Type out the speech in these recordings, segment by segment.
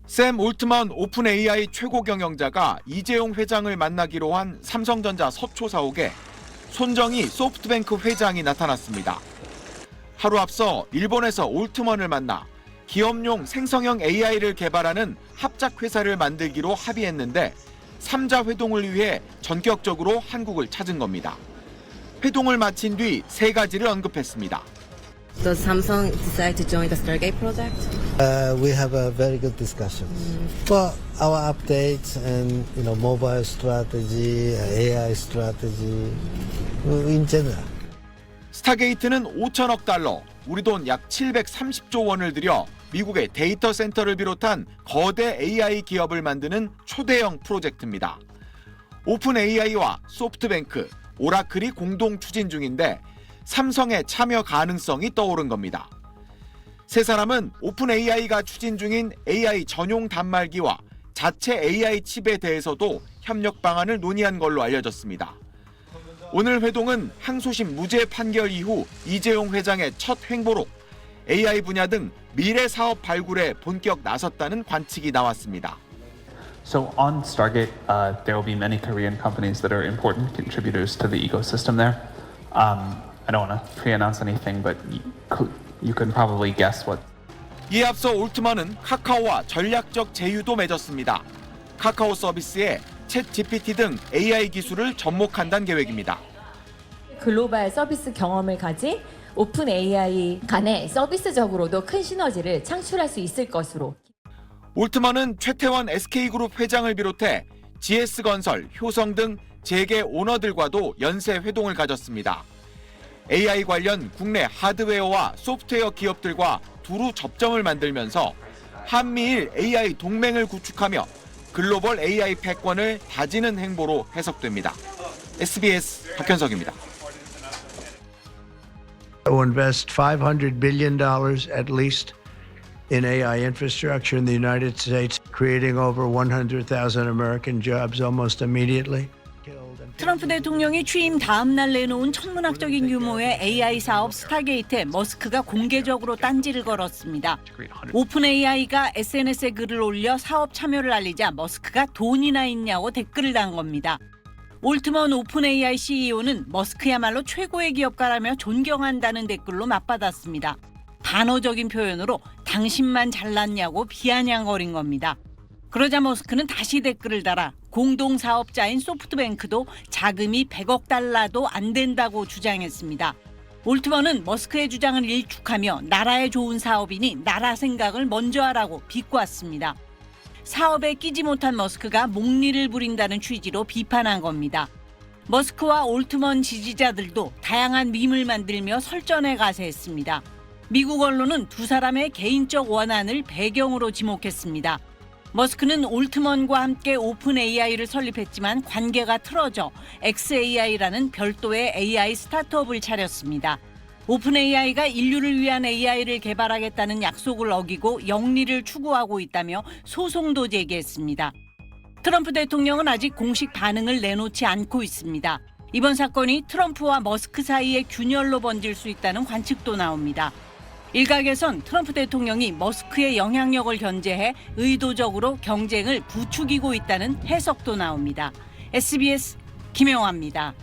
샘 올트먼 오픈 AI 최고 경영자가 이재용 회장을 만나기로 한 삼성전자 서초 사옥에 손정희 소프트뱅크 회장이 나타났습니다. 하루 앞서 일본에서 올트먼을 만나 기업용 생성형 AI를 개발하는 합작 회사를 만들기로 합의했는데 3자 회동을 위해 전격적으로 한국을 찾은 겁니다. 회동을 마친 뒤 세 가지를 언급했습니다. Does Samsung decide to join the Stargate project? We have a very good discussion. For our updates and mobile strategy, AI strategy, in general. 스타게이트는 5천억 달러, 우리 돈 약 730조 원을 들여 미국의 데이터 센터를 비롯한 거대 AI 기업을 만드는 초대형 프로젝트입니다. 오픈 AI와 소프트뱅크, 오라클이 공동 추진 중인데 삼성의 참여 가능성이 떠오른 겁니다. 세 사람은 오픈 AI가 추진 중인 AI 전용 단말기와 자체 AI 칩에 대해서도 협력 방안을 논의한 걸로 알려졌습니다. 오늘 회동은 항소심 무죄 판결 이후 이재용 회장의 첫 행보로 AI 분야 등 미래 사업 발굴에 본격 나섰다는 관측이 나왔습니다. So on Stargate, there will be many Korean companies that are important contributors to the ecosystem there. I don't want to pre-announce anything, but you can probably guess what. 이에 앞서 올트먼은 카카오와 전략적 제휴도 맺었습니다. 카카오 서비스에 챗 GPT 등 AI 기술을 접목한다는 계획입니다. 글로벌 서비스 경험을 가진 오픈 AI 간의 서비스적으로도 큰 시너지를 창출할 수 있을 것으로. 올트먼은 최태원 SK그룹 회장을 비롯해 GS건설, 효성 등 재계 오너들과도 연쇄 회동을 가졌습니다. AI 관련 국내 하드웨어와 소프트웨어 기업들과 두루 접점을 만들면서 한미일 AI 동맹을 구축하며 글로벌 AI 패권을 다지는 행보로 해석됩니다. SBS 박현석입니다. Will invest $500 billion at least in AI infrastructure in the United States, creating over 100,000 American jobs almost immediately. 트럼프 대통령이 취임 다음 날 내놓은 천문학적인 규모의 AI 사업 스타게이트에 머스크가 공개적으로 딴지를 걸었습니다. 오픈 AI가 SNS에 글을 올려 사업 참여를 알리자 머스크가 돈이나 있냐고 댓글을 단 겁니다. 올트먼 오픈 AI CEO는 머스크야말로 최고의 기업가라며 존경한다는 댓글로 맞받았습니다. 단어적인 표현으로 당신만 잘났냐고 비아냥거린 겁니다. 그러자 머스크는 다시 댓글을 달아 공동사업자인 소프트뱅크도 자금이 100억 달러도 안 된다고 주장했습니다. 올트먼은 머스크의 주장을 일축하며 나라에 좋은 사업이니 나라 생각을 먼저 하라고 비꼬았습니다. 사업에 끼지 못한 머스크가 목리를 부린다는 취지로 비판한 겁니다. 머스크와 올트먼 지지자들도 다양한 밈을 만들며 설전에 가세했습니다. 미국 언론은 두 사람의 개인적 원한을 배경으로 지목했습니다. 머스크는 올트먼과 함께 오픈 AI를 설립했지만 관계가 틀어져 xAI라는 별도의 AI 스타트업을 차렸습니다. 오픈 AI가 인류를 위한 AI를 개발하겠다는 약속을 어기고 영리를 추구하고 있다며 소송도 제기했습니다. 트럼프 대통령은 아직 공식 반응을 내놓지 않고 있습니다. 이번 사건이 트럼프와 머스크 사이의 균열로 번질 수 있다는 관측도 나옵니다. 일각에선 트럼프 대통령이 머스크의 영향력을 견제해 의도적으로 경쟁을 부추기고 있다는 해석도 나옵니다. SBS 김영화입니다.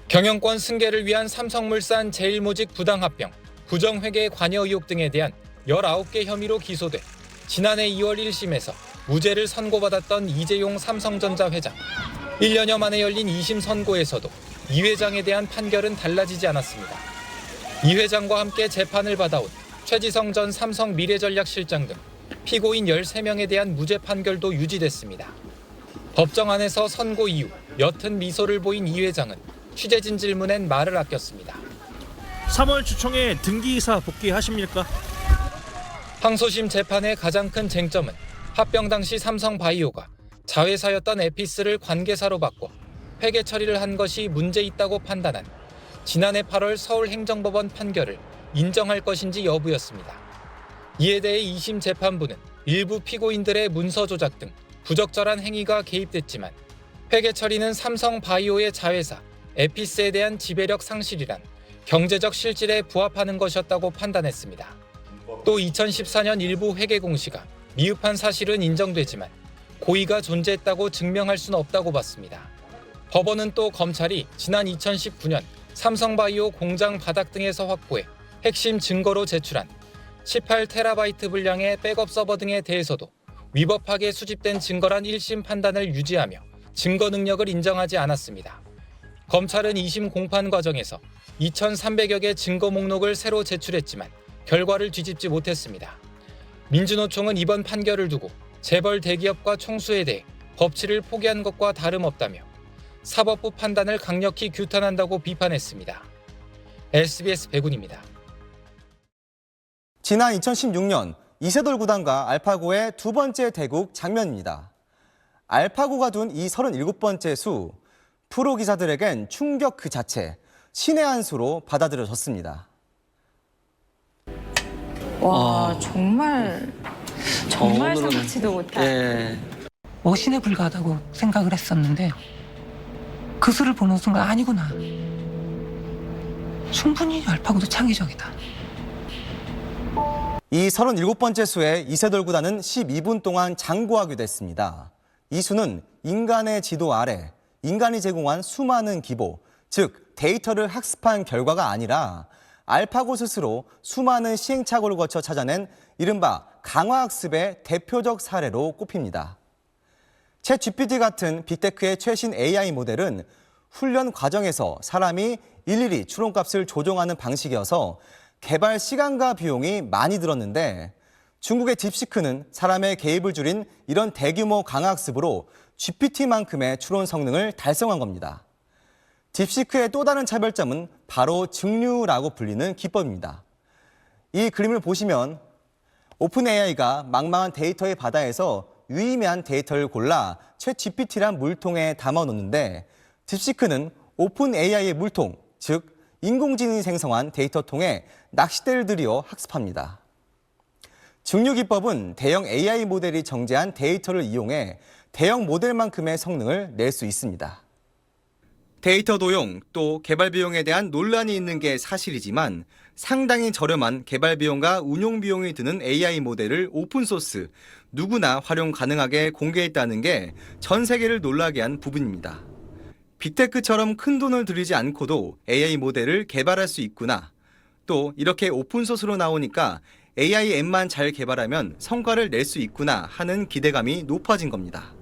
경영권 승계를 위한 삼성물산 제일모직 부당합병, 부정회계 관여 의혹 등에 대한 19개 혐의로 기소돼 지난해 2월 1심에서 무죄를 선고받았던 이재용 삼성전자 회장. 1년여 만에 열린 2심 선고에서도 이 회장에 대한 판결은 달라지지 않았습니다. 이 회장과 함께 재판을 받아온 최지성 전 삼성 미래전략실장 등 피고인 13명에 대한 무죄 판결도 유지됐습니다. 법정 안에서 선고 이후 옅은 미소를 보인 이 회장은 취재진 질문엔 말을 아꼈습니다. 3월 주총에 등기이사 복귀하십니까? 항소심 재판의 가장 큰 쟁점은 합병 당시 삼성바이오가 자회사였던 에피스를 관계사로 바꿔 회계 처리를 한 것이 문제 있다고 판단한 지난해 8월 서울행정법원 판결을 인정할 것인지 여부였습니다. 이에 대해 2심 재판부는 일부 피고인들의 문서 조작 등 부적절한 행위가 개입됐지만 회계 처리는 삼성바이오의 자회사 에피스에 대한 지배력 상실이란 경제적 실질에 부합하는 것이었다고 판단했습니다. 또 2014년 일부 회계 공시가 미흡한 사실은 인정되지만 고의가 존재했다고 증명할 수는 없다고 봤습니다. 법원은 또 검찰이 지난 2019년 삼성바이오 공장 바닥 등에서 확보해 핵심 증거로 제출한 18TB 분량의 백업 서버 등에 대해서도 위법하게 수집된 증거란 1심 판단을 유지하며 증거 능력을 인정하지 않았습니다. 검찰은 2심 공판 과정에서 2,300여 개 증거 목록을 새로 제출했지만 결과를 뒤집지 못했습니다. 민주노총은 이번 판결을 두고 재벌 대기업과 총수에 대해 법치를 포기한 것과 다름없다며 사법부 판단을 강력히 규탄한다고 비판했습니다. SBS 백운입니다. 지난 2016년 이세돌 구단과 알파고의 두 번째 대국 장면입니다. 알파고가 둔 이 37번째 수, 프로 기사들에겐 충격 그 자체, 신의 한 수로 받아들여졌습니다. 와, 정말 생각지도 못한. 머신에 불과하다고 생각을 했었는데 그 수를 보는 순간 아니구나. 충분히 알파고도 창의적이다. 이 37번째 수에 이세돌 구단은 12분 동안 장고하기도 했습니다. 이 수는 인간의 지도 아래 인간이 제공한 수많은 기보, 즉 데이터를 학습한 결과가 아니라 알파고 스스로 수많은 시행착오를 거쳐 찾아낸 이른바 강화학습의 대표적 사례로 꼽힙니다. 챗GPT 같은 빅테크의 최신 AI 모델은 훈련 과정에서 사람이 일일이 추론값을 조정하는 방식이어서 개발 시간과 비용이 많이 들었는데 중국의 딥시크는 사람의 개입을 줄인 이런 대규모 강화학습으로 GPT만큼의 추론 성능을 달성한 겁니다. 딥시크의 또 다른 차별점은 바로 증류라고 불리는 기법입니다. 이 그림을 보시면 오픈 AI가 망망한 데이터의 바다에서 유의미한 데이터를 골라 챗GPT란 물통에 담아놓는데 딥시크는 오픈 AI의 물통, 즉 인공지능이 생성한 데이터통에 낚싯대를 들여 학습합니다. 증류 기법은 대형 AI 모델이 정제한 데이터를 이용해 대형 모델만큼의 성능을 낼 수 있습니다. 데이터 도용 또 개발 비용에 대한 논란이 있는 게 사실이지만 상당히 저렴한 개발 비용과 운용 비용이 드는 AI 모델을 오픈소스, 누구나 활용 가능하게 공개했다는 게 전 세계를 놀라게 한 부분입니다. 빅테크처럼 큰 돈을 들이지 않고도 AI 모델을 개발할 수 있구나. 또 이렇게 오픈소스로 나오니까 AI 앱만 잘 개발하면 성과를 낼 수 있구나 하는 기대감이 높아진 겁니다.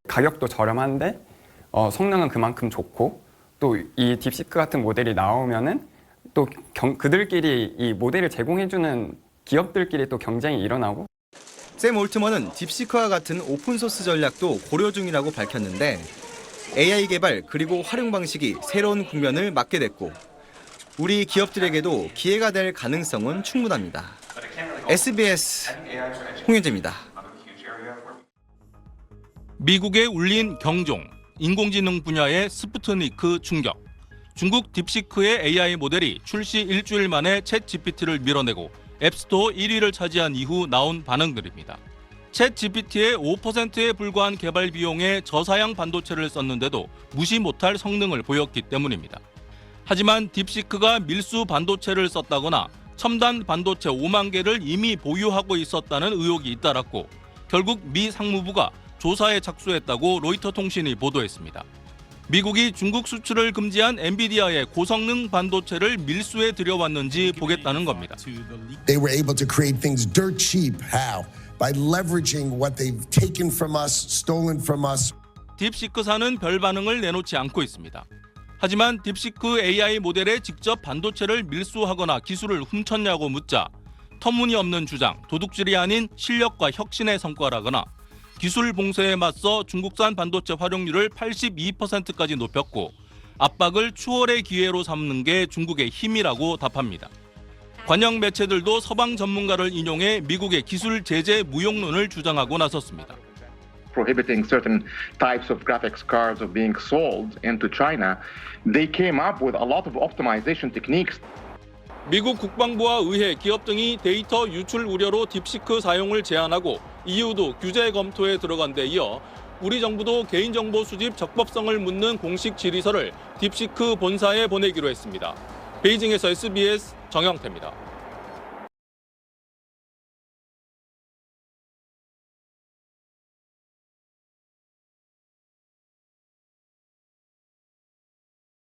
가격도 저렴한데 성능은 그만큼 좋고 또 이 딥시크 같은 모델이 나오면은 또 그들끼리 이 모델을 제공해주는 기업들끼리 또 경쟁이 일어나고. 샘 올트먼은 딥시크와 같은 오픈소스 전략도 고려 중이라고 밝혔는데 AI 개발 그리고 활용 방식이 새로운 국면을 맞게 됐고 우리 기업들에게도 기회가 될 가능성은 충분합니다. SBS 홍현재입니다. 미국에 울린 경종, 인공지능 분야의 스푸트니크 충격. 중국 딥시크의 AI 모델이 출시 일주일 만에 챗GPT를 밀어내고 앱스토어 1위를 차지한 이후 나온 반응들입니다. 챗GPT의 5%에 불과한 개발 비용에 저사양 반도체를 썼는데도 무시 못할 성능을 보였기 때문입니다. 하지만 딥시크가 밀수 반도체를 썼다거나 첨단 반도체 5만 개를 이미 보유하고 있었다는 의혹이 잇따랐고 결국 미 상무부가 조사에 착수했다고 로이터 통신이 보도했습니다. 미국이 중국 수출을 금지한 엔비디아의 고성능 반도체를 밀수에 들여왔는지 보겠다는 겁니다. They were able to create things dirt cheap. How? By leveraging what they've taken from us, stolen from us. 딥시크사는 별 반응을 내놓지 않고 있습니다. 하지만 딥시크 AI 모델에 직접 반도체를 밀수하거나 기술을 훔쳤냐고 묻자 터무니없는 주장, 도둑질이 아닌 실력과 혁신의 성과라거나 기술 봉쇄에 맞서 중국산 반도체 활용률을 82%까지 높였고 압박을 추월의 기회로 삼는 게 중국의 힘이라고 답합니다. 관영 매체들도 서방 전문가를 인용해 미국의 기술 제재 무용론을 주장하고 나섰습니다. Prohibiting certain types of graphics cards of being sold into China, they came up with a lot of optimization techniques. 미국 국방부와 의회, 기업 등이 데이터 유출 우려로 딥시크 사용을 제한하고 EU도 규제 검토에 들어간 데 이어 우리 정부도 개인정보 수집 적법성을 묻는 공식 질의서를 딥시크 본사에 보내기로 했습니다. 베이징에서 SBS 정영태입니다.